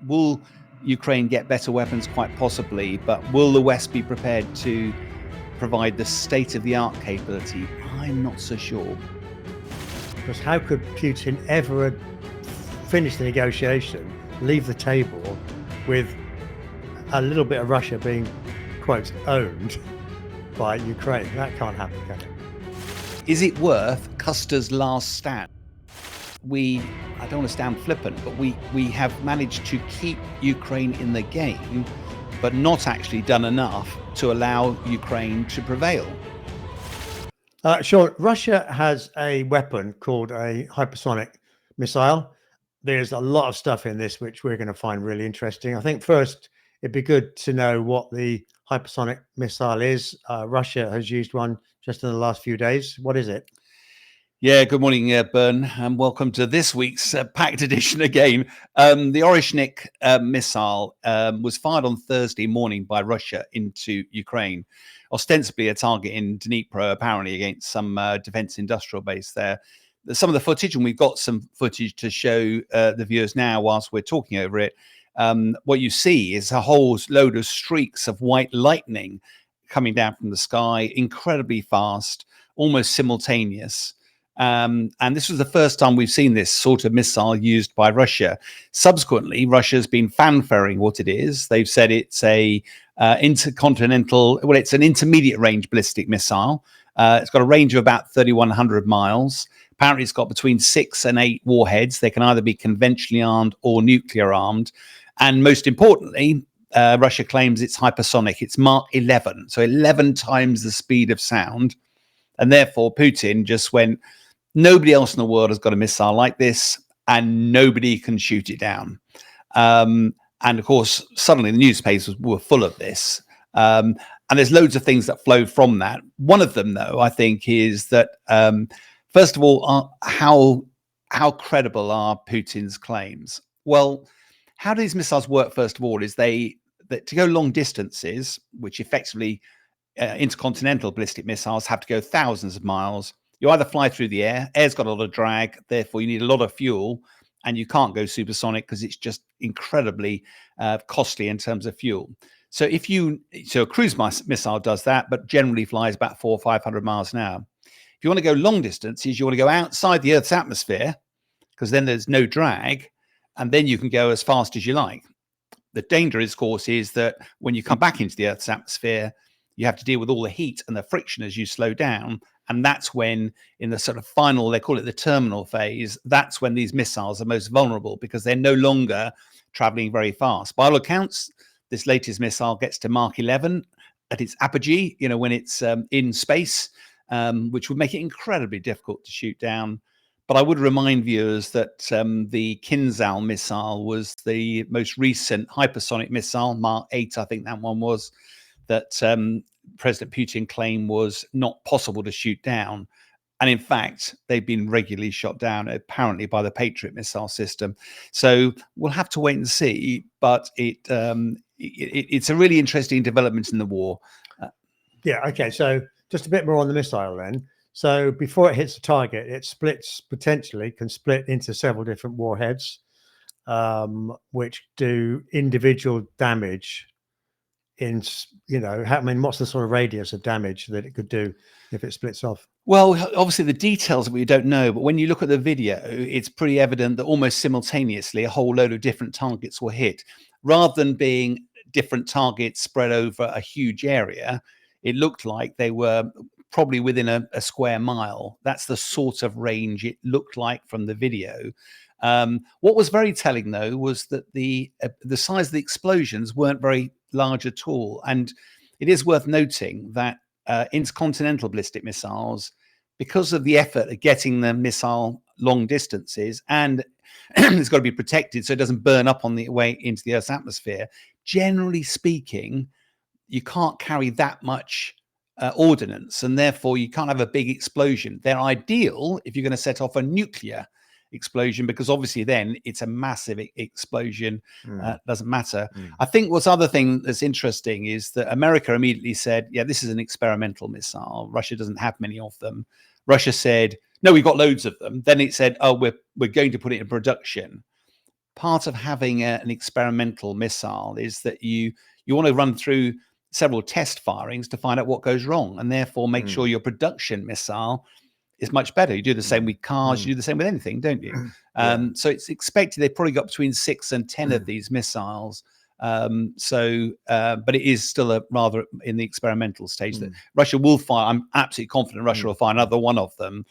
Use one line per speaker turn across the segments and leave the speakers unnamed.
Will Ukraine get better weapons? Quite possibly, but will the West be prepared to provide the state-of-the-art capability? I'm not so sure.
Because how could Putin ever finish the negotiation, leave the table with a little bit of Russia being, quote, owned by Ukraine? That can't happen, can it?
Is it worth Custer's last stand? I don't want to sound flippant, but we have managed to keep Ukraine in the game, but not actually done enough to allow Ukraine to prevail.
Sean, Russia has a weapon called a hypersonic missile. There's a lot of stuff in this which we're going to find really interesting. I think first it'd be good to know what the hypersonic missile is. Russia has used one just in the last few days. What is it?
Yeah, good morning, Bern, and welcome to this week's packed edition again. The Orishnik missile was fired on Thursday morning by Russia into Ukraine, ostensibly a target in Dnipro, apparently against some defense industrial base there. Some of the footage, and we've got some footage to show the viewers now whilst we're talking over it. What you see is a whole load of streaks of white lightning coming down from the sky, incredibly fast, almost simultaneous. And this was the first time we've seen this sort of missile used by Russia. Subsequently, Russia's been fanfaring what it is. They've said it's a intercontinental, well, it's an intermediate range ballistic missile. It's got a range of about 3,100 miles. Apparently, it's got between 6 and 8 warheads. They can either be conventionally armed or nuclear armed. And most importantly, Russia claims it's hypersonic. It's Mach 11, so 11 times the speed of sound. And therefore, Putin just went, nobody else in the world has got a missile like this, and nobody can shoot it down. And of course, suddenly the newspapers were full of this. And there's loads of things that flow from that. One of them, though, I think, is that, first of all, how credible are Putin's claims? Well, how do these missiles work, first of all, is that to go long distances, which effectively intercontinental ballistic missiles have to go thousands of miles. You either fly through the air, air's got a lot of drag, therefore you need a lot of fuel, and you can't go supersonic because it's just incredibly costly in terms of fuel. So a cruise missile does that, but generally flies about 400 or 500 miles an hour. If you want to go long distances, you want to go outside the Earth's atmosphere, because then there's no drag, and then you can go as fast as you like. The danger, of course, is that when you come back into the Earth's atmosphere, you have to deal with all the heat and the friction as you slow down. And that's when, in the sort of final, they call it the terminal phase, that's when these missiles are most vulnerable because they're no longer traveling very fast. By all accounts, this latest missile gets to Mach 11 at its apogee, when it's in space, which would make it incredibly difficult to shoot down. But I would remind viewers that the Kinzhal missile was the most recent hypersonic missile, Mach 8, I think that one was, that President Putin claimed was not possible to shoot down. And in fact, they've been regularly shot down, apparently, by the Patriot missile system. So we'll have to wait and see. But it's a really interesting development in the war.
Yeah, okay. So just a bit more on the missile then. So before it hits the target, it can split into several different warheads, which do individual damage what's the sort of radius of damage that it could do if it splits off?
Well, obviously the details we don't know, but when you look at the video, it's pretty evident that almost simultaneously a whole load of different targets were hit. Rather than being different targets spread over a huge area, it looked like they were probably within a square mile. That's the sort of range it looked like from the video. What was very telling, though, was that the size of the explosions weren't very large at all. And it is worth noting that intercontinental ballistic missiles, because of the effort of getting the missile long distances, and it's got to be protected so it doesn't burn up on the way into the Earth's atmosphere, generally speaking, you can't carry that much ordnance, and therefore you can't have a big explosion. They're ideal if you're going to set off a nuclear explosion, because obviously then it's a massive explosion. Doesn't matter. I think what's other thing that's interesting is that America immediately said, yeah, this is an experimental missile. Russia doesn't have many of them. Russia said, no, we've got loads of them. Then it said, oh, we're going to put it in production. part of having an experimental missile is that you want to run through several test firings to find out what goes wrong, and therefore make sure your production missile is much better. You do the same with cars, you do the same with anything, don't you? So it's expected they've probably got between 6 and 10 of these missiles. But it is still rather in the experimental stage that Russia will fire. I'm absolutely confident Russia will fire another one of them.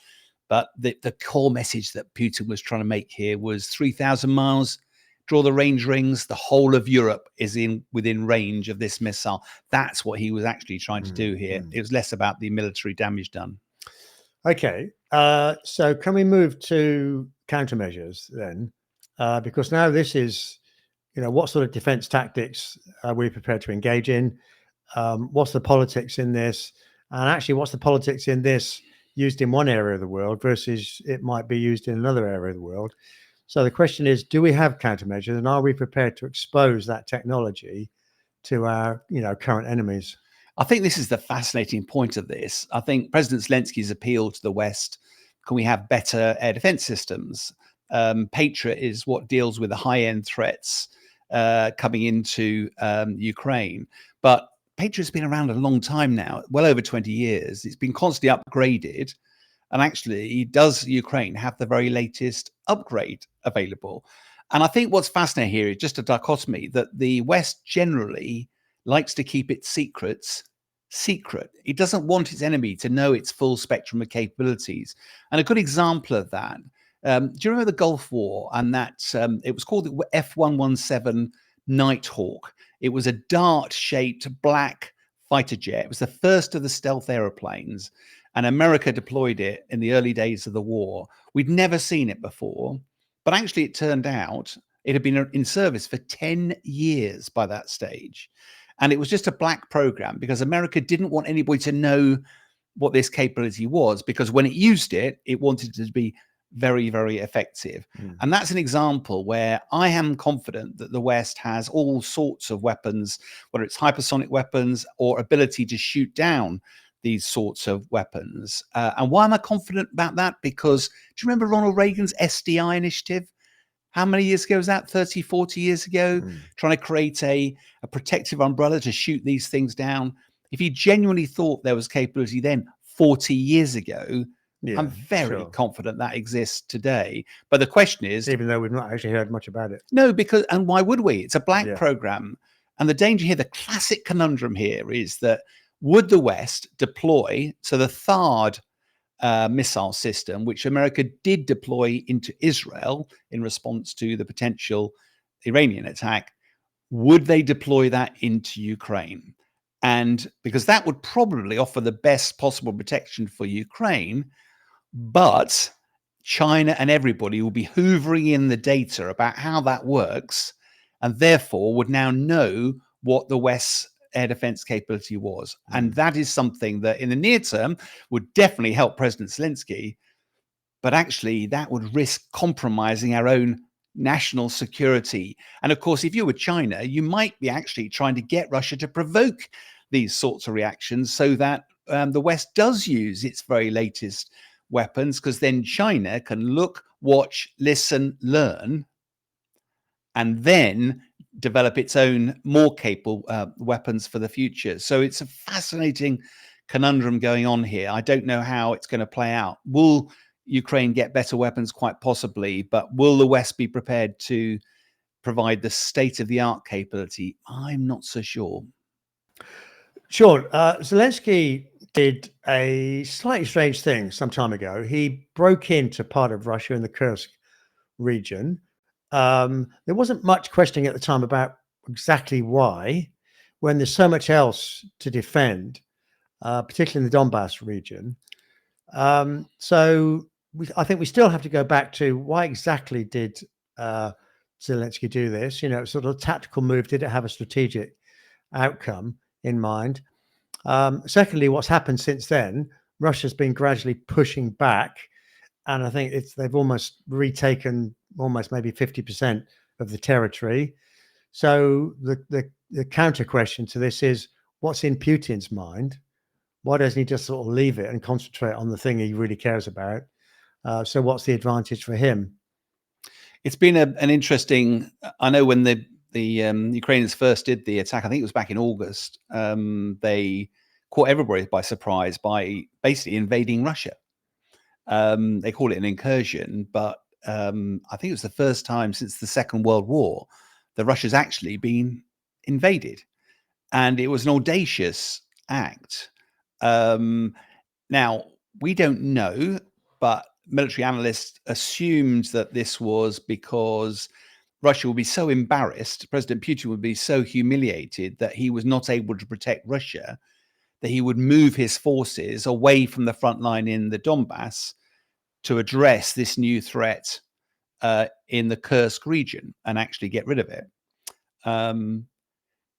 But the core message that Putin was trying to make here was 3,000 miles, draw the range rings, the whole of Europe is within range of this missile. That's what he was actually trying to do here. It was less about the military damage done.
Okay, so can we move to countermeasures then? Because now this is, what sort of defense tactics are we prepared to engage in? What's the politics in this? And actually, what's the politics in this used in one area of the world versus it might be used in another area of the world? So the question is, do we have countermeasures, and are we prepared to expose that technology to our, current enemies?
I think this is the fascinating point of this. I think President Zelensky's appeal to the West, can we have better air defense systems? Patriot is what deals with the high-end threats coming into Ukraine. But Patriot's been around a long time now, well over 20 years. It's been constantly upgraded. And actually, does Ukraine have the very latest upgrade available? And I think what's fascinating here is just a dichotomy that the West generally likes to keep its secrets secret. It doesn't want its enemy to know its full spectrum of capabilities. And a good example of that, do you remember the Gulf War? And that it was called the F-117 Nighthawk. It was a dart-shaped black fighter jet. It was the first of the stealth aeroplanes, and America deployed it in the early days of the war. We'd never seen it before, but actually it turned out it had been in service for 10 years by that stage. And it was just a black program because America didn't want anybody to know what this capability was, because when it used it, it wanted it to be very, very effective. And that's an example where I am confident that the West has all sorts of weapons, whether it's hypersonic weapons or ability to shoot down these sorts of weapons. And why am I confident about that? Because do you remember Ronald Reagan's SDI initiative? How many years ago was that? 30, 40 years ago, trying to create a protective umbrella to shoot these things down. If he genuinely thought there was capability then 40 years ago, I'm very confident that exists today. But the question is,
even though we've not actually heard much about it.
No, and why would we? It's a black program. And the danger here, the classic conundrum here is that would the West deploy, so the THAAD missile system, which America did deploy into Israel in response to the potential Iranian attack, would they deploy that into Ukraine? And because that would probably offer the best possible protection for Ukraine, but China and everybody will be hoovering in the data about how that works, and therefore would now know what the West's air defense capability was. And that is something that in the near term would definitely help President Zelensky, but actually that would risk compromising our own national security. And of course, if you were China, you might be actually trying to get Russia to provoke these sorts of reactions so that the West does use its very latest weapons, because then China can look, watch, listen, learn, and then develop its own more capable weapons for the future. So it's a fascinating conundrum going on here. I don't know how it's going to play out. Will Ukraine get better weapons? Quite possibly, but will the West be prepared to provide the state-of-the-art capability? I'm not so sure.
Sean, Zelensky did a slightly strange thing some time ago. He broke into part of Russia in the Kursk region. There wasn't much questioning at the time about exactly why, when there's so much else to defend, particularly in the Donbass region. So I think we still have to go back to why exactly did Zelensky do this? Sort of a tactical move. Did it have a strategic outcome in mind? Secondly, what's happened since then? Russia's been gradually pushing back, and I think they've almost retaken almost maybe 50% of the territory. So the counter question to this is, what's in Putin's mind? Why doesn't he just sort of leave it and concentrate on the thing he really cares about? So what's the advantage for him?
It's been an interesting. I know when the Ukrainians first did the attack, I think it was back in August. They caught everybody by surprise by basically invading Russia. They call it an incursion, but I think it was the first time since the Second World War that Russia's actually been invaded, and it was an audacious act. Now, we don't know, but military analysts assumed that this was because Russia would be so embarrassed, President Putin would be so humiliated that he was not able to protect Russia, that he would move his forces away from the front line in the Donbass to address this new threat in the Kursk region and actually get rid of it.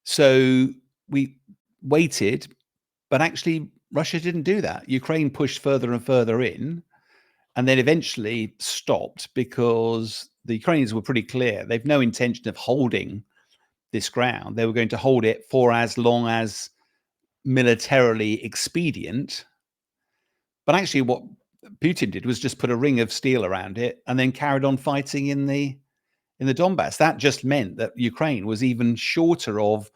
So we waited, but actually Russia didn't do that. Ukraine pushed further and further in, and then eventually stopped because the Ukrainians were pretty clear. They've no intention of holding this ground. They were going to hold it for as long as militarily expedient. But actually what Putin did was just put a ring of steel around it and then carried on fighting in the Donbass. That just meant that Ukraine was even shorter of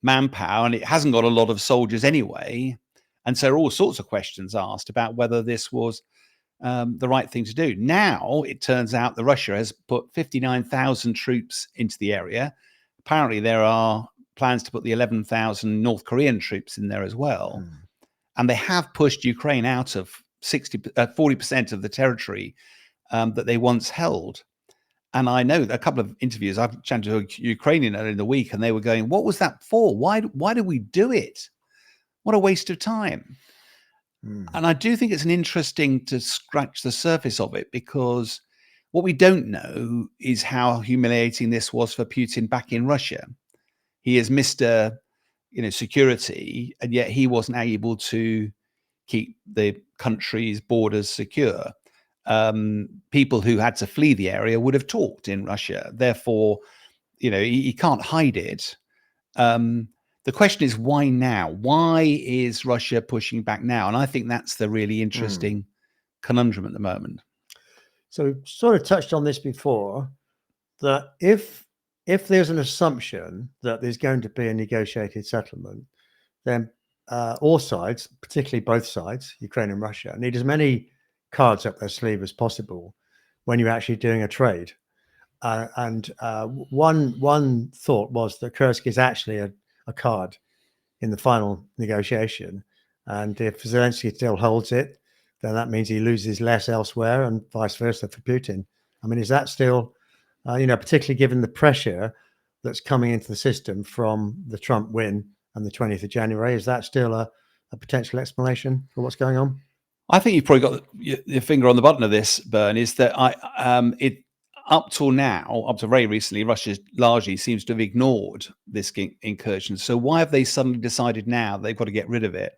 manpower, and it hasn't got a lot of soldiers anyway. And so all sorts of questions asked about whether this was the right thing to do. Now it turns out that Russia has put 59,000 troops into the area. Apparently there are plans to put the 11,000 North Korean troops in there as well. And they have pushed Ukraine out of 40% of the territory that they once held. And I know a couple of interviews, I've chatted to a Ukrainian earlier in the week, and they were going, what was that for? Why did we do it? What a waste of time. And I do think it's an interesting to scratch the surface of it, because what we don't know is how humiliating this was for Putin back in Russia. He is Mr. Security, and yet he wasn't able to keep the country's borders secure. People who had to flee the area would have talked in Russia. Therefore, he can't hide it. The question is, why now? Why is Russia pushing back now? And I think that's the really interesting conundrum at the moment.
So we sort of touched on this before, that if there's an assumption that there's going to be a negotiated settlement, then all sides, particularly both sides, Ukraine and Russia, need as many cards up their sleeve as possible when you're actually doing a trade. And one thought was that Kursk is actually a card in the final negotiation, and if Zelensky still holds it, then that means he loses less elsewhere, and vice versa for Putin. I mean, is that still, particularly given the pressure that's coming into the system from the Trump win and the 20th of January, is that still a potential explanation for what's going on?
I think you've probably got your finger on the button of this, Bern, is that up till now, up to very recently, Russia largely seems to have ignored this incursion. So why have they suddenly decided now they've got to get rid of it?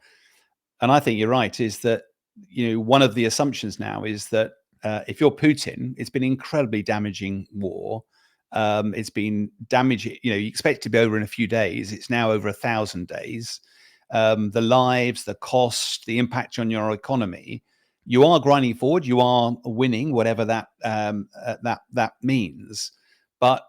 And I think you're right, is that, one of the assumptions now is that if you're Putin, it's been incredibly damaging war. It's been damaging, you expect it to be over in a few days. It's now over 1,000 days. The lives, the cost, the impact on your economy. You are grinding forward. You are winning, whatever that means. But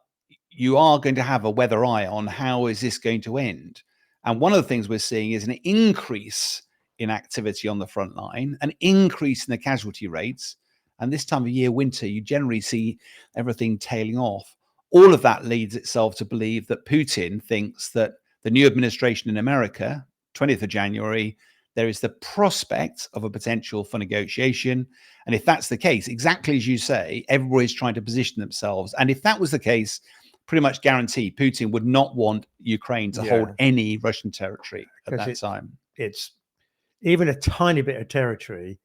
you are going to have a weather eye on how is this going to end. And one of the things we're seeing is an increase in activity on the front line, an increase in the casualty rates. And this time of year, winter, you generally see everything tailing off. All of that leads itself to believe that Putin thinks that the new administration in America, 20th of January, there is the prospect of a potential for negotiation. And if that's the case, exactly as you say, everybody's trying to position themselves. And if that was the case, pretty much guarantee Putin would not want Ukraine to hold any Russian territory at that time.
It's even a tiny bit of territory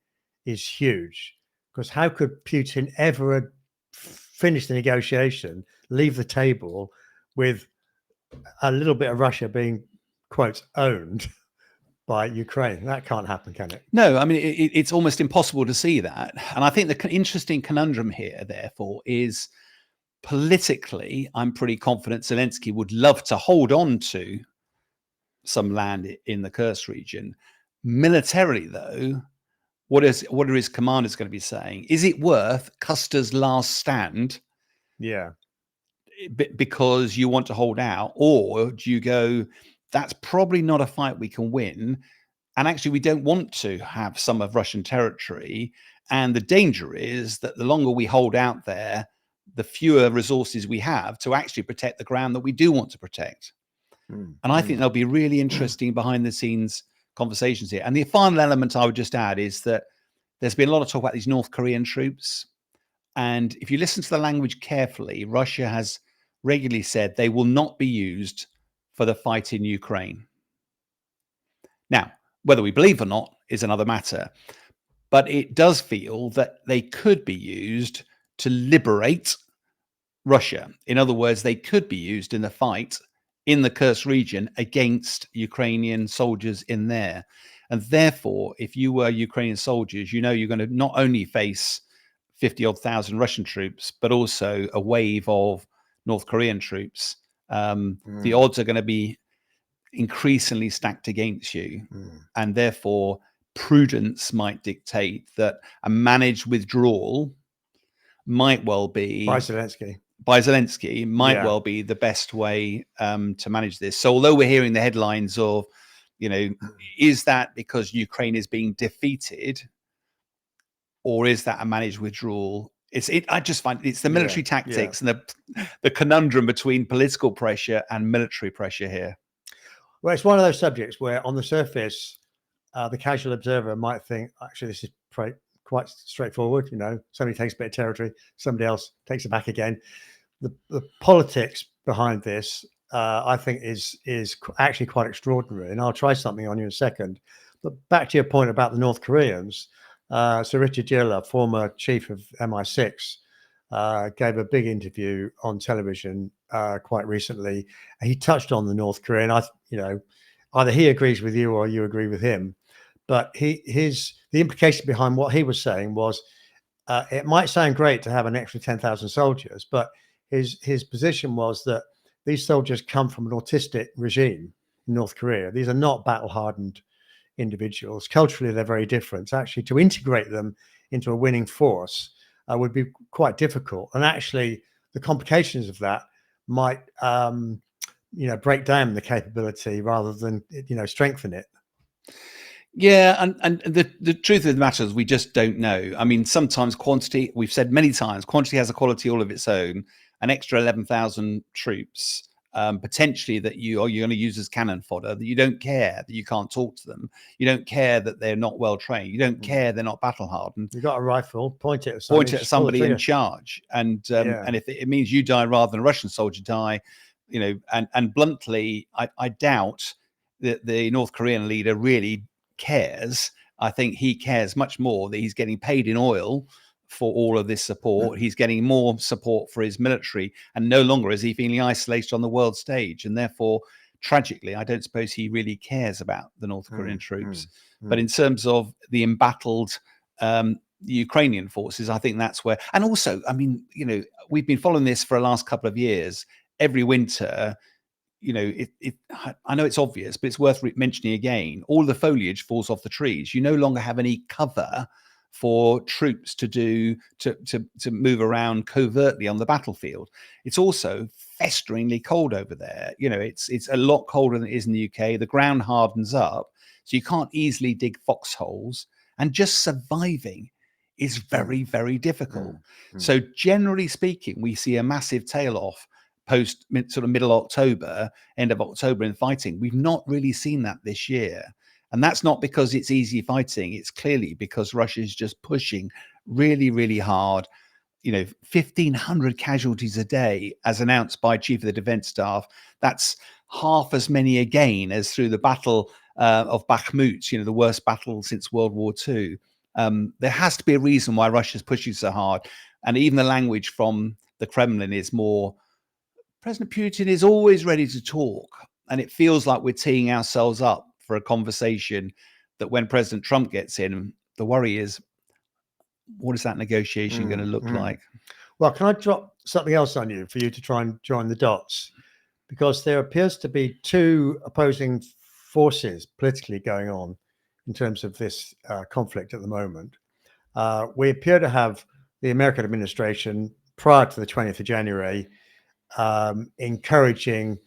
is huge, because how could Putin ever finish the negotiation, leave the table with a little bit of Russia being, quote, owned by Ukraine? That can't happen, can it?
No, I mean, it's almost impossible to see that. And I think the interesting conundrum here, therefore, is politically, I'm pretty confident Zelensky would love to hold on to some land in the Kursk region. Militarily, though, what are his commanders going to be saying? Is it worth Custer's last stand
Yeah.
because you want to hold out, or do you go, that's probably not a fight we can win, and actually we don't want to have some of Russian territory, and the danger is that the longer we hold out there, the fewer resources we have to actually protect the ground that we do want to protect. And I think there'll be really interesting behind the scenes conversations here. And the final element I would just add is that there's been a lot of talk about these North Korean troops. And if you listen to the language carefully, Russia has regularly said they will not be used for the fight in Ukraine. Now, whether we believe or not is another matter, but it does feel that they could be used to liberate Russia. In other words, they could be used in the fight in the Kursk region against Ukrainian soldiers in there. And therefore, if you were Ukrainian soldiers, you know you're going to not only face 50 odd thousand Russian troops, but also a wave of North Korean troops. The odds are going to be increasingly stacked against you. And therefore, prudence might dictate that a managed withdrawal might well be by Zelensky might well be the best way to manage this. So although we're hearing the headlines of, is that because Ukraine is being defeated, or is that a managed withdrawal? I just find it's the military tactics and the conundrum between political pressure and military pressure here.
Well, it's one of those subjects where on the surface, the casual observer might think, actually, this is quite straightforward. Somebody takes a bit of territory, somebody else takes it back again. The politics behind this, I think, is actually quite extraordinary. And I'll try something on you in a second. But back to your point about the North Koreans, Sir Richard Gere, former chief of MI6, gave a big interview on television quite recently. He touched on the North Korean. Either he agrees with you or you agree with him. But the implication behind what he was saying was, it might sound great to have an extra 10,000 soldiers, but his position was that these soldiers come from an autistic regime in North Korea. These are not battle-hardened individuals. Culturally, they're very different. So actually, to integrate them into a winning force would be quite difficult. And actually, the complications of that might, break down the capability rather than, strengthen it.
Yeah, and the truth of the matter is we just don't know. I mean, sometimes quantity, we've said many times, quantity has a quality all of its own. An extra 11,000 troops, potentially that you're going to use as cannon fodder, that you don't care that you can't talk to them. You don't care that they're not well trained. You don't care they're not battle hardened.
You've got a rifle, point it at
somebody in charge. And if it means you die rather than a Russian soldier die, and bluntly, I doubt that the North Korean leader really cares. I think he cares much more that he's getting paid in oil for all of this support. He's getting more support for his military, and no longer is he feeling isolated on the world stage. And therefore, tragically, I don't suppose he really cares about the North Korean troops. But in terms of the embattled Ukrainian forces, I think that's where, and also, I mean, we've been following this for the last couple of years. Every winter, I know it's obvious, but it's worth mentioning again. All the foliage falls off the trees. You no longer have any cover for troops to move around covertly on the battlefield. It's also festeringly cold over there. It's a lot colder than it is in the UK. The ground hardens up, so you can't easily dig foxholes, and just surviving is very, very difficult. So generally speaking, we see a massive tail off post sort of middle October, end of October in fighting. We've not really seen that this year. And that's not because it's easy fighting. It's clearly because Russia is just pushing really, really hard. 1,500 casualties a day, as announced by Chief of the Defense Staff. That's half as many again as through the Battle of Bakhmut, the worst battle since World War II. There has to be a reason why Russia's pushing so hard. And even the language from the Kremlin is more, President Putin is always ready to talk. And it feels like we're teeing ourselves up for a conversation that when President Trump gets in, the worry is, what is that negotiation going to look like?
Well, can I drop something else on you for you to try and join the dots? Because there appears to be two opposing forces politically going on in terms of this conflict at the moment. We appear to have the American administration prior to the 20th of January, encouraging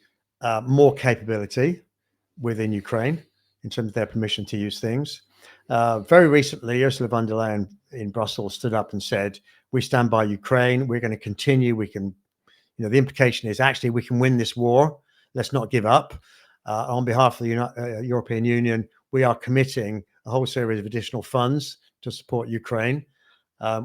more capability within Ukraine in terms of their permission to use things. Very recently, Ursula von der Leyen in Brussels stood up and said, "We stand by Ukraine. We're going to continue. We can, the implication is actually we can win this war. Let's not give up." On behalf of the European Union, we are committing a whole series of additional funds to support Ukraine.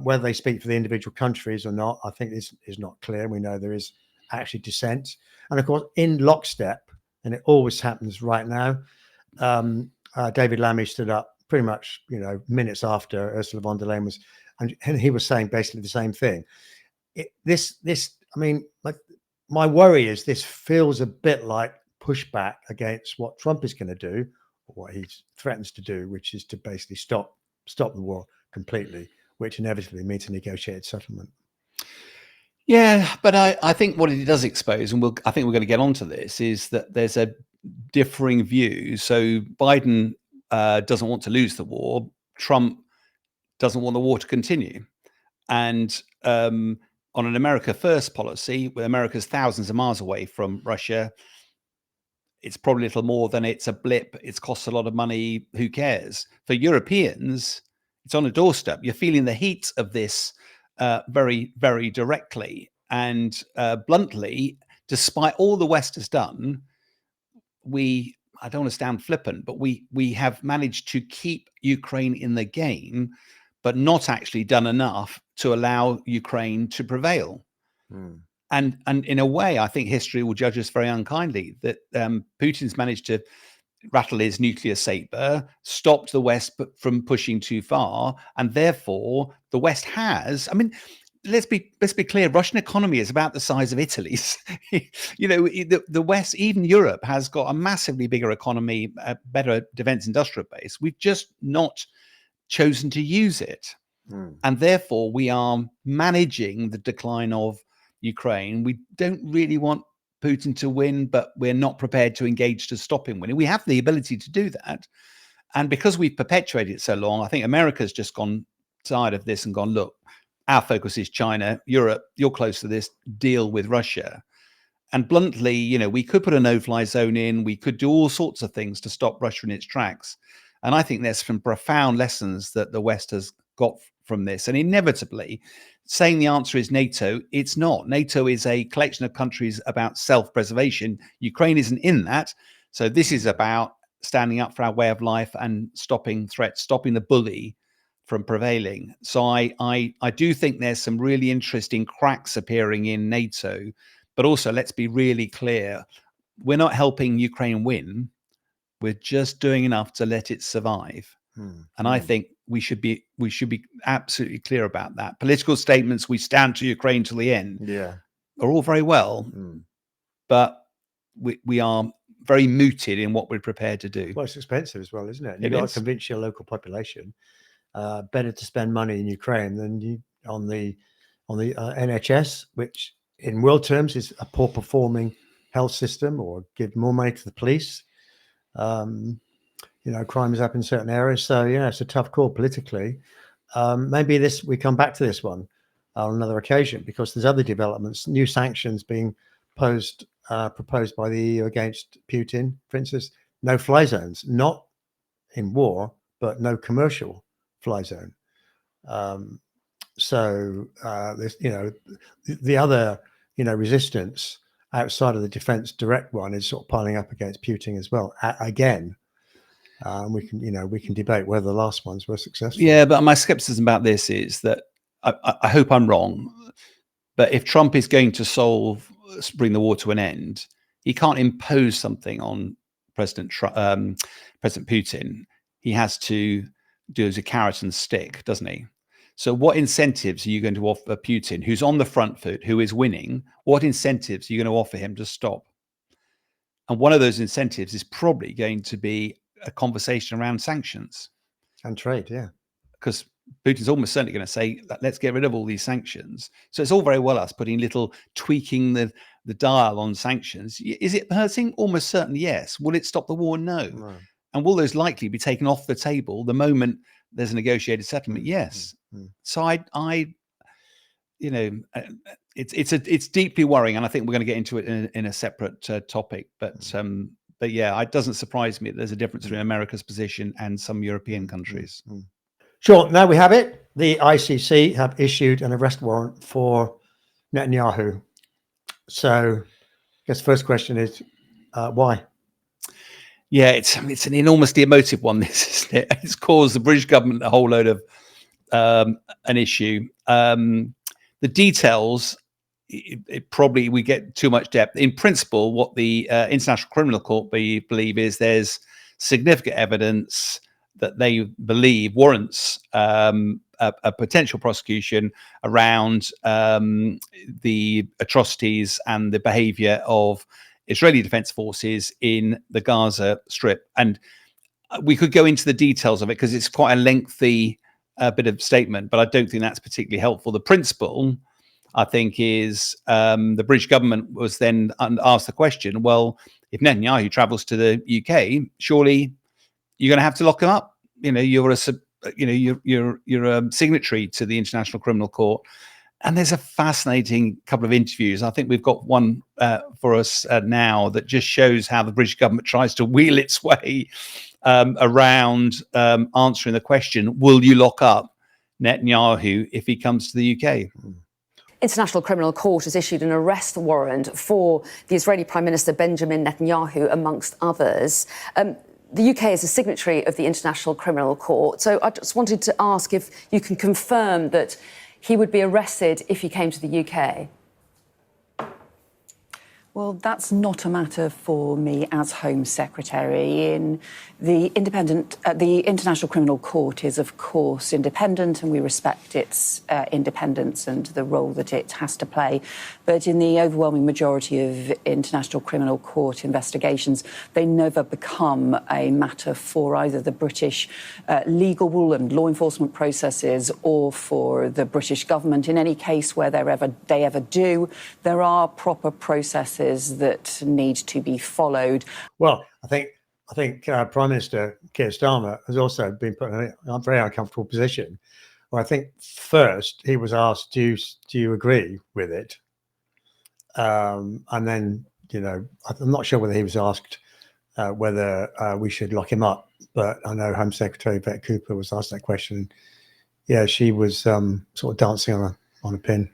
Whether they speak for the individual countries or not, I think this is not clear. We know there is actually dissent. And of course, in lockstep, and it always happens right now, David Lammy stood up pretty much, minutes after Ursula von der Leyen was, and he was saying basically the same thing. My worry is this feels a bit like pushback against what Trump is going to do, or what he threatens to do, which is to basically stop the war completely, which inevitably means a negotiated settlement.
Yeah, but I think what it does expose, and I think we're going to get onto this, is that there's a differing view. So Biden doesn't want to lose the war. Trump doesn't want the war to continue. And on an America First policy, where America's thousands of miles away from Russia, it's probably little more than it's a blip. It's cost a lot of money. Who cares? For Europeans, it's on a doorstep. You're feeling the heat of this very, very directly. And bluntly, despite all the West has done, I don't want to sound flippant, but we have managed to keep Ukraine in the game, but not actually done enough to allow Ukraine to prevail. And in a way, I think history will judge us very unkindly that Putin's managed to rattle his nuclear saber, stopped the West from pushing too far, and therefore the West has. I mean, let's be clear. Russian economy is about the size of Italy's. The West, even Europe, has got a massively bigger economy, a better defense industrial base. We've just not chosen to use it, and therefore we are managing the decline of Ukraine. We don't really want Putin to win, but we're not prepared to engage to stop him winning. We have the ability to do that. And because we've perpetuated it so long, I think America's just gone tired of this and gone, look, our focus is China. Europe, you're close to this, deal with Russia. And bluntly, we could put a no-fly zone in. We could do all sorts of things to stop Russia in its tracks. And I think there's some profound lessons that the West has got from this. And inevitably, saying the answer is NATO, it's not. NATO is a collection of countries about self-preservation. Ukraine isn't in that. So this is about standing up for our way of life and stopping threats, stopping the bully from prevailing. So I do think there's some really interesting cracks appearing in NATO. But also, let's be really clear. We're not helping Ukraine win. We're just doing enough to let it survive. And I think we should be absolutely clear about that. Political statements, we stand to Ukraine till the end, are all very well, but we are very mooted in what we're prepared to do.
Well, it's expensive as well, isn't it? You've got to convince your local population better to spend money in Ukraine than on the NHS, which in world terms is a poor performing health system, or give more money to the police. Crime is up in certain areas. So, it's a tough call politically. Maybe we come back to this one on another occasion, because there's other developments, new sanctions being proposed by the EU against Putin. For instance, no fly zones, not in war, but no commercial fly zone. There's, the other, resistance outside of the defense direct one is sort of piling up against Putin as well. Again, we can debate whether the last ones were successful.
Yeah, but my skepticism about this is that I hope I'm wrong, but if Trump is going to bring the war to an end, he can't impose something on President Putin. He has to do as a carrot and stick, doesn't he? So what incentives are you going to offer Putin, who's on the front foot, who is winning? What incentives are you going to offer him to stop? And one of those incentives is probably going to be a conversation around sanctions
and trade. Yeah,
because Putin's almost certainly going to say, let's get rid of all these sanctions. So it's all very well us tweaking the dial on sanctions. Is it hurting? Almost certainly yes. Will it stop the war? No. And will those likely be taken off the table the moment there's a negotiated settlement? Yes. So it's deeply worrying, and I think we're going to get into it in a separate topic. But yeah, it doesn't surprise me that there's a difference between America's position and some European countries.
Sure. Now we have it. The ICC have issued an arrest warrant for Netanyahu. So, I guess the first question is why?
Yeah, it's an enormously emotive one. This, isn't it? It's caused the British government a whole load of an issue. The details, probably we get too much depth. In principle, what the International Criminal Court believe is there's significant evidence that they believe warrants a potential prosecution around the atrocities and the behavior of Israeli Defense Forces in the Gaza Strip. And we could go into the details of it because it's quite a lengthy bit of statement, but I don't think that's particularly helpful. The principle, I think, is the British government was then asked the question, well, if Netanyahu travels to the UK, surely you're going to have to lock him up. You're a signatory to the International Criminal Court. And there's a fascinating couple of interviews. I think we've got one for us now that just shows how the British government tries to wheel its way around answering the question, will you lock up Netanyahu if he comes to the UK?
International Criminal Court has issued an arrest warrant for the Israeli Prime Minister Benjamin Netanyahu, amongst others. The UK is a signatory of the International Criminal Court. So I just wanted to ask if you can confirm that he would be arrested if he came to the UK.
Well, that's not a matter for me as Home Secretary. The International Criminal Court is, of course, independent, and we respect its independence and the role that it has to play. But in the overwhelming majority of International Criminal Court investigations, they never become a matter for either the British legal and law enforcement processes or for the British government. In any case where they ever do, there are proper processes that need to be followed.
Well, I think Prime Minister Keir Starmer has also been put in a very uncomfortable position. Well, I think first he was asked, "Do you agree with it?" And then, I'm not sure whether he was asked whether we should lock him up. But I know Home Secretary Vet Cooper was asked that question. Yeah, she was sort of dancing on a pin.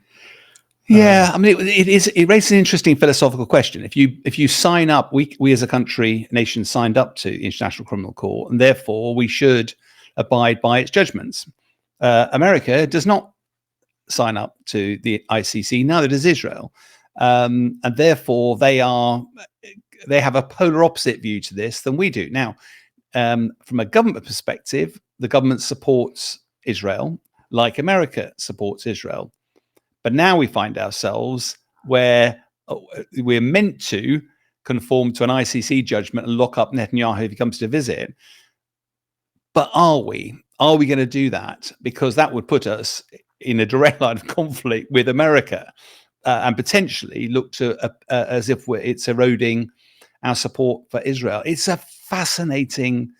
Yeah, I mean, it raises an interesting philosophical question. If you sign up, we as a country, nation signed up to the International Criminal Court, and therefore we should abide by its judgments. America does not sign up to the ICC, neither does Israel, and therefore they have a polar opposite view to this than we do. Now, from a government perspective, the government supports Israel like America supports Israel. But now we find ourselves where we're meant to conform to an ICC judgment and lock up Netanyahu if he comes to visit. But are we? Are we going to do that? Because that would put us in a direct line of conflict with America and potentially look to as if it's eroding our support for Israel. It's a fascinating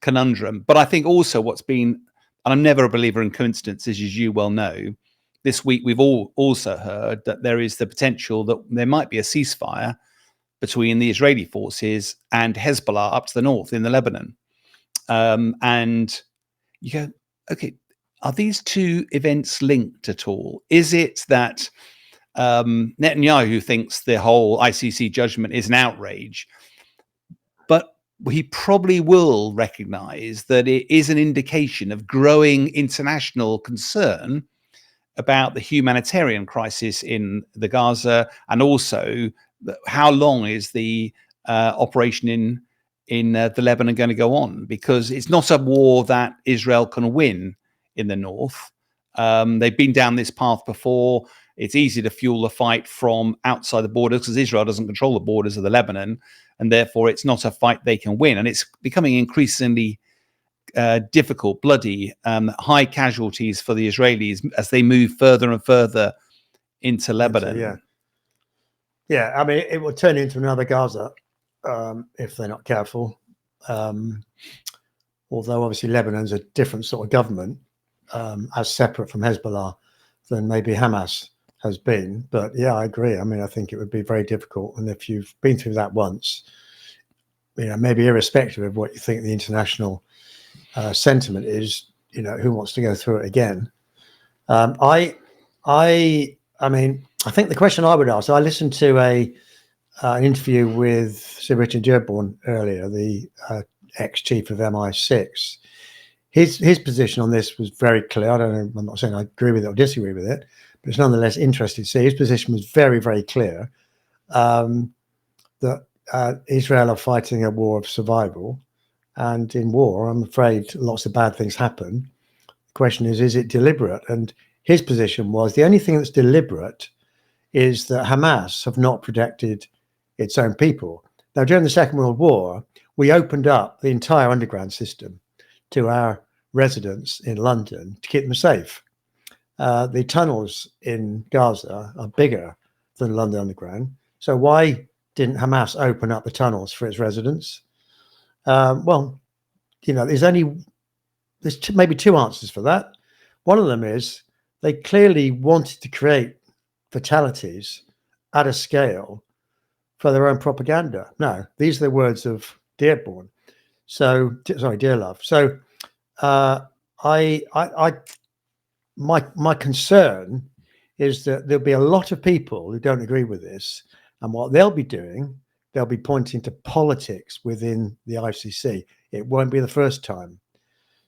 conundrum. But I think also what's been, and I'm never a believer in coincidences, as you well know, this week, we've also heard that there is the potential that there might be a ceasefire between the Israeli forces and Hezbollah up to the north in the Lebanon. And you go, okay, are these two events linked at all? Is it that Netanyahu thinks the whole ICC judgment is an outrage, but he probably will recognize that it is an indication of growing international concern about the humanitarian crisis in the Gaza, and also how long is the operation in the Lebanon going to go on? Because it's not a war that Israel can win in the north. They've been down this path before. It's easy to fuel the fight from outside the borders because Israel doesn't control the borders of the Lebanon, and therefore it's not a fight they can win. And it's becoming increasingly difficult, bloody, high casualties for the Israelis as they move further and further into Lebanon.
Yeah. I mean, it will turn into another Gaza if they're not careful. Although obviously Lebanon's a different sort of government, as separate from Hezbollah than maybe Hamas has been. But yeah, I agree. I mean, I think it would be very difficult. And if you've been through that once, maybe irrespective of what you think the international sentiment is, who wants to go through it again? I mean, I think the question I would ask, I listened to an interview with Sir Richard Dearborn earlier, the ex-chief of MI6. His position on this was very clear. I don't know, I'm not saying I agree with it or disagree with it, but it's nonetheless interesting to see. His position was very, very clear, that Israel are fighting a war of survival. And in war, I'm afraid lots of bad things happen. The question is it deliberate? And his position was the only thing that's deliberate is that Hamas have not protected its own people. Now, during the Second World War, we opened up the entire underground system to our residents in London to keep them safe. The tunnels in Gaza are bigger than London Underground. So why didn't Hamas open up the tunnels for its residents? Well, there's maybe two answers for that. One of them is they clearly wanted to create fatalities at a scale for their own propaganda. No, these are the words of Dearborn. So, sorry, Dearlove. So, my concern is that there'll be a lot of people who don't agree with this, and what they'll be doing, they'll be pointing to politics within the ICC. It won't be the first time.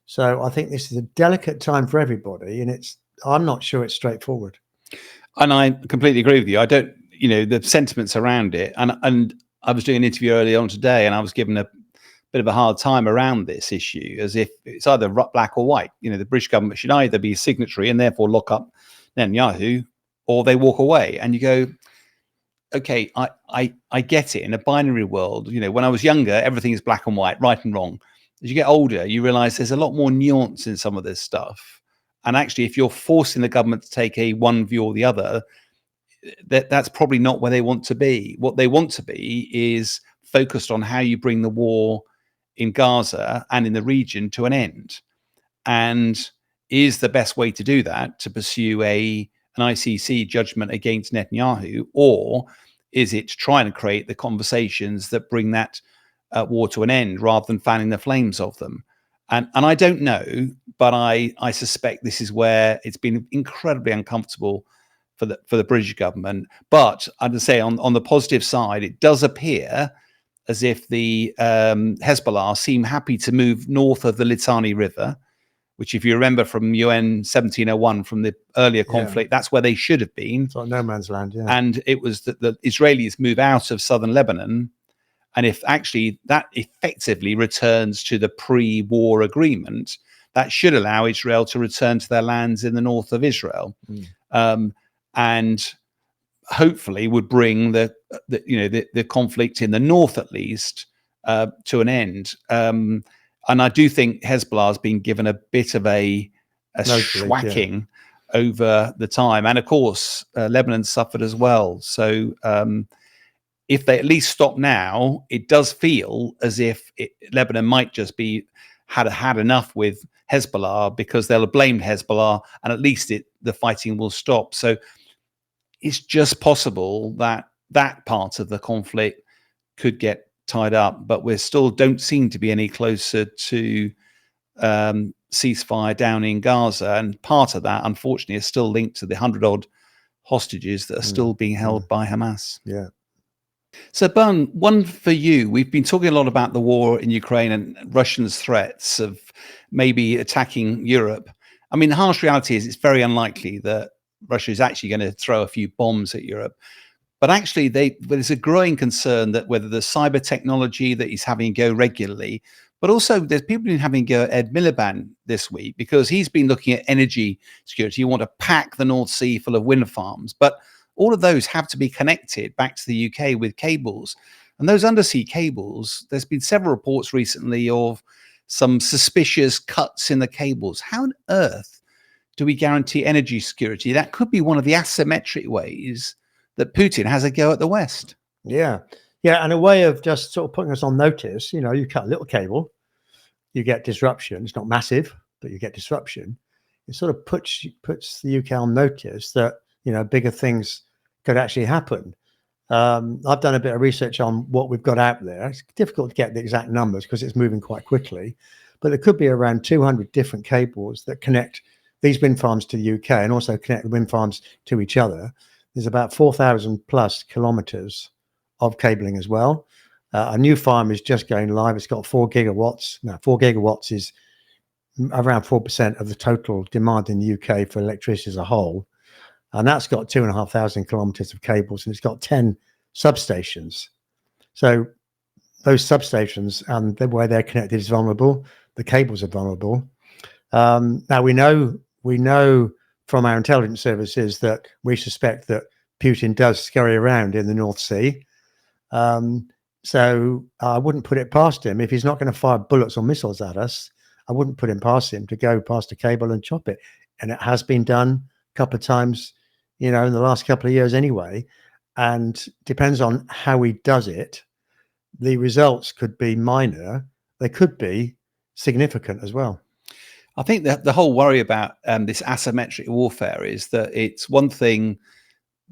So I think this is a delicate time for everybody, and I'm not sure it's straightforward.
And I completely agree with you. I don't, the sentiments around it. And I was doing an interview earlier on today, and I was given a bit of a hard time around this issue, as if it's either black or white. The British government should either be a signatory and therefore lock up Netanyahu, or they walk away. And you go, okay, I get it. In a binary world, when I was younger, everything is black and white, right and wrong. As you get older, you realize there's a lot more nuance in some of this stuff. And actually, if you're forcing the government to take one view or the other, that's probably not where they want to be. What they want to be is focused on how you bring the war in Gaza and in the region to an end. And is the best way to do that to pursue an ICC judgment against Netanyahu, or is it trying to create the conversations that bring that war to an end rather than fanning the flames of them? And I don't know, but I suspect this is where it's been incredibly uncomfortable for the British government. But I'd say on the positive side, it does appear as if the Hezbollah seem happy to move north of the Litani River, which, if you remember from UN 1701, from the earlier conflict, that's where they should have been.
It's like no man's land, yeah.
And it was that the Israelis move out of southern Lebanon. And if actually that effectively returns to the pre-war agreement, that should allow Israel to return to their lands in the north of Israel, and hopefully would bring the conflict in the north, at least, to an end. And I do think Hezbollah has been given a bit of a schwacking over the time, and of course Lebanon suffered as well. So if they at least stop now, it does feel as if Lebanon might just be had enough with Hezbollah, because they'll have blamed Hezbollah, and at least the fighting will stop. So it's just possible that that part of the conflict could get tied up, but we still don't seem to be any closer to ceasefire down in Gaza. And part of that, unfortunately, is still linked to the 100-odd hostages that are still being held by Hamas.
Yeah.
So, Bern, one for you. We've been talking a lot about the war in Ukraine and Russians' threats of maybe attacking Europe. I mean, the harsh reality is it's very unlikely that Russia is actually going to throw a few bombs at Europe. But actually, there's a growing concern that whether the cyber technology that he's having go regularly, but also there's people been having go at Ed Miliband this week, because he's been looking at energy security. You want to pack the North Sea full of wind farms, but all of those have to be connected back to the UK with cables. And those undersea cables, there's been several reports recently of some suspicious cuts in the cables. How on earth do we guarantee energy security? That could be one of the asymmetric ways that Putin has a go at the West.
Yeah. And a way of just sort of putting us on notice, you cut a little cable, you get disruption. It's not massive, but you get disruption. it sort of puts the UK on notice that, you know, bigger things could actually happen. I've done a bit of research on what we've got out there. It's difficult to get the exact numbers because it's moving quite quickly, but there could be around 200 different cables that connect these wind farms to the UK and also connect the wind farms to each other. There's about 4,000 plus kilometers of cabling as well. A new farm is just going live. It's got 4 gigawatts. Now, 4 gigawatts is around 4% of the total demand in the UK for electricity as a whole. And that's got 2,500 kilometers of cables, and it's got 10 substations. So those substations and the way they're connected is vulnerable. The cables are vulnerable. Now we know from our intelligence services that we suspect that Putin does scurry around in the North Sea. So I wouldn't put it past him. If he's not going to fire bullets or missiles at us, I wouldn't put him past him to go past a cable and chop it. And it has been done a couple of times, you know, in the last couple of years anyway. And depends on how he does it. The results could be minor. They could be significant as well.
I think that the whole worry about this asymmetric warfare is that it's one thing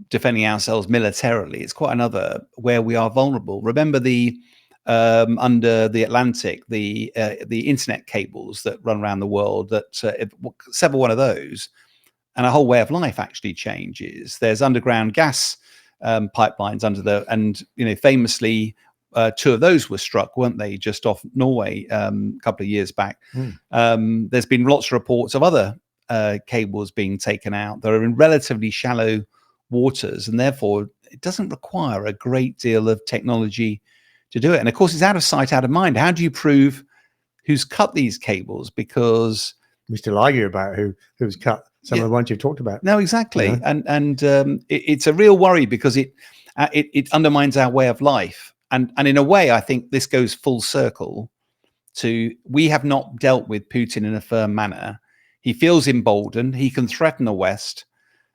defending ourselves militarily. It's quite another where we are vulnerable. Remember the under the Atlantic, the internet cables that run around the world, that sever one of those, and a whole way of life actually changes. There's underground gas pipelines under the, and you know, famously, 2 of those were struck, weren't they, just off Norway a couple of years back. There's been lots of reports of other cables being taken out that are in relatively shallow waters, and therefore it doesn't require a great deal of technology to do it. And of course, it's out of sight, out of mind. How do you prove who's cut these cables? Because
we still argue about who's cut some of the ones you've talked about.
No, exactly.
Yeah.
And it's a real worry because it undermines our way of life. And in a way, I think this goes full circle to, we have not dealt with Putin in a firm manner. He feels emboldened. He can threaten the West.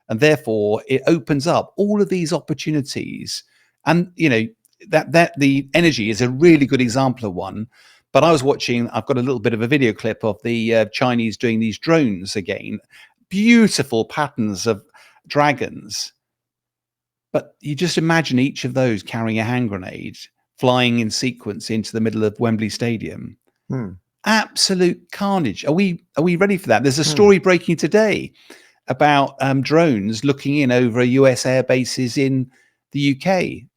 And therefore, it opens up all of these opportunities. And, you know, that the energy is a really good example of one. But I was watching, I've got a little bit of a video clip of the Chinese doing these drones again. Beautiful patterns of dragons. But you just imagine each of those carrying a hand grenade, flying in sequence into the middle of Wembley Stadium. Absolute carnage. Are we ready for that? There's a story breaking today about drones looking in over US air bases in the UK.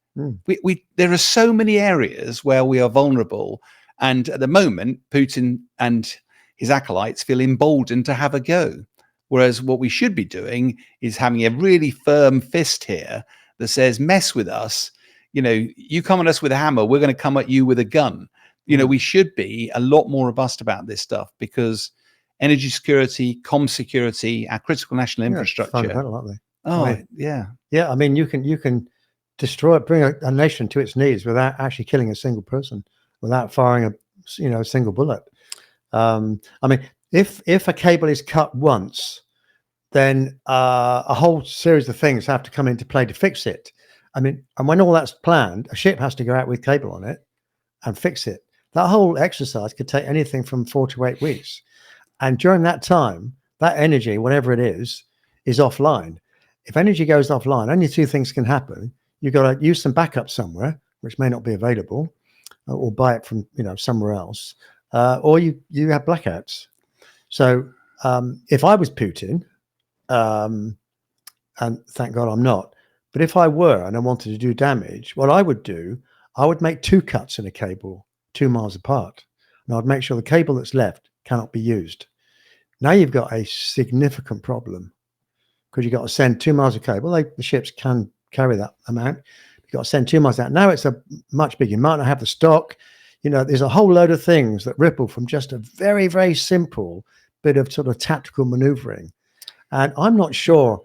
There are so many areas where we are vulnerable, and at the moment, Putin and his acolytes feel emboldened to have a go. Whereas what we should be doing is having a really firm fist here that says, mess with us. You know, you come at us with a hammer, we're going to come at you with a gun. You know, we should be a lot more robust about this stuff, because energy security, comm security, our critical national infrastructure.
Fundamental, aren't they?
Oh,
I mean,
yeah.
Yeah, I mean, you can destroy, bring a nation to its knees without actually killing a single person, without firing a single bullet. I mean, if a cable is cut once, then a whole series of things have to come into play to fix it. I mean, and when all that's planned, a ship has to go out with cable on it and fix it. That whole exercise could take anything from 4 to 8 weeks. And during that time, that energy, whatever it is offline. If energy goes offline, only 2 things can happen. You've got to use some backup somewhere, which may not be available, or buy it from, you know, somewhere else, or you have blackouts. So if I was Putin, and thank God I'm not, but if I were and I wanted to do damage, what I would do, I would make 2 cuts in a cable 2 miles apart, and I'd make sure the cable that's left cannot be used. Now you've got a significant problem, because you've got to send 2 miles of cable. The ships can carry that amount. You've got to send 2 miles out. Now it's a much bigger. You might not have the stock. You know, there's a whole load of things that ripple from just a very, very simple bit of sort of tactical maneuvering. And I'm not sure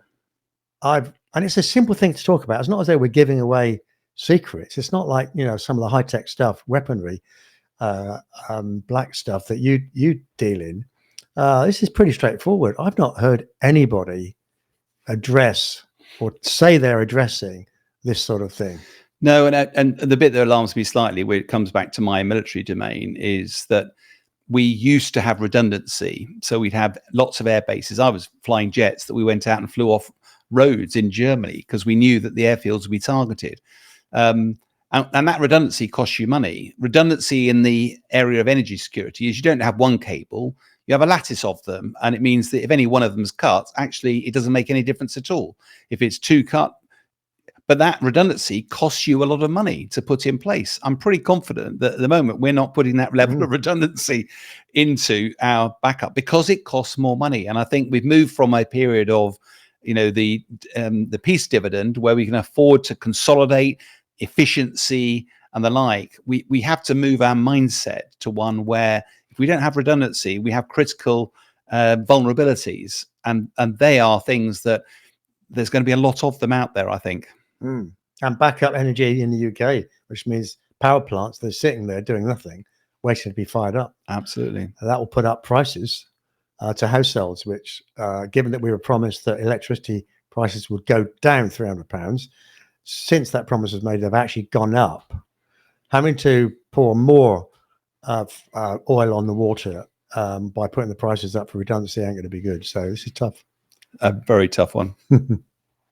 and it's a simple thing to talk about. It's not as though we're giving away secrets. It's not like, you know, some of the high-tech stuff, weaponry, black stuff that you deal in. This is pretty straightforward. I've not heard anybody address or say they're addressing this sort of thing.
No, and the bit that alarms me slightly, where it comes back to my military domain, is that we used to have redundancy. So we'd have lots of air bases. I was flying jets that we went out and flew off roads in Germany because we knew that the airfields would be targeted. And that redundancy costs you money. Redundancy in the area of energy security is you don't have one cable, you have a lattice of them. And it means that if any one of them is cut, actually, it doesn't make any difference at all. If it's two cut, but that redundancy costs you a lot of money to put in place. I'm pretty confident that at the moment we're not putting that level of redundancy into our backup because it costs more money. And I think we've moved from a period of, the peace dividend where we can afford to consolidate efficiency and the like. We have to move our mindset to one where if we don't have redundancy, we have critical vulnerabilities, and they are things that there's going to be a lot of them out there, I think.
And backup energy in the UK, which means power plants that are sitting there doing nothing, waiting to be fired up.
Absolutely.
And that will put up prices to households, which, given that we were promised that electricity prices would go down £300, since that promise was made, they've actually gone up. Having to pour more oil on the water by putting the prices up for redundancy ain't going to be good. So this is tough.
A very tough one.